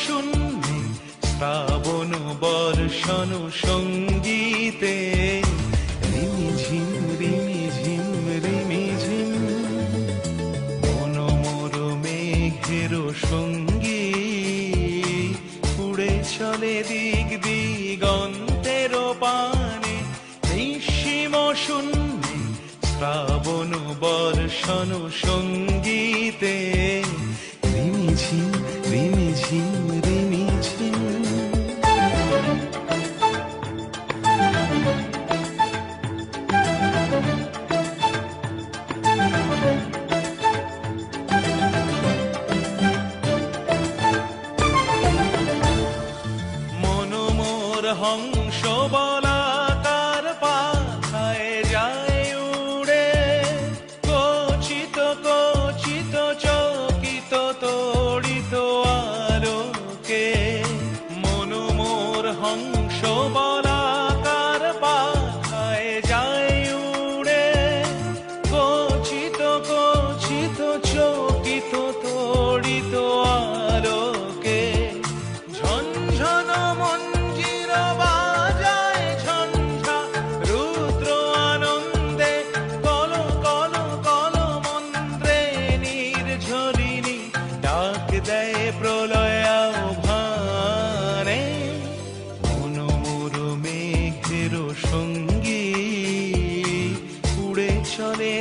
শূন্যে শ্রাবণ বর্ষণ সঙ্গীতে রিমিঝিম রিমিঝিম রিমিঝিম মনোমর মেঘের সঙ্গী উড়ে চলে দিক দিগন্তের পানে নিঃসীম শূন্যে শ্রাবণ বর্ষণ সঙ্গীতে রিমিঝিম রিমিঝিম রিমিঝিম। মনোমোর হংস বলাকার পাখায় যায় উড়ে কচিত কচিত চকিত তড়িত আলোকে মনোমোর হংস বলাকার পাখায় যায় উড়ে কচিত কচিত চকিত তড়িত আলোকে ঝনঝন মঞ্জির বাজায় ঝঞ্ঝা রুদ্র আনন্দে কল কল কল মন্ত্রে নির্ঝরিণী ডাক দেয় প্রলয় আহ্বানে মনোমোর মেঘের সঙ্গী উড়ে চলে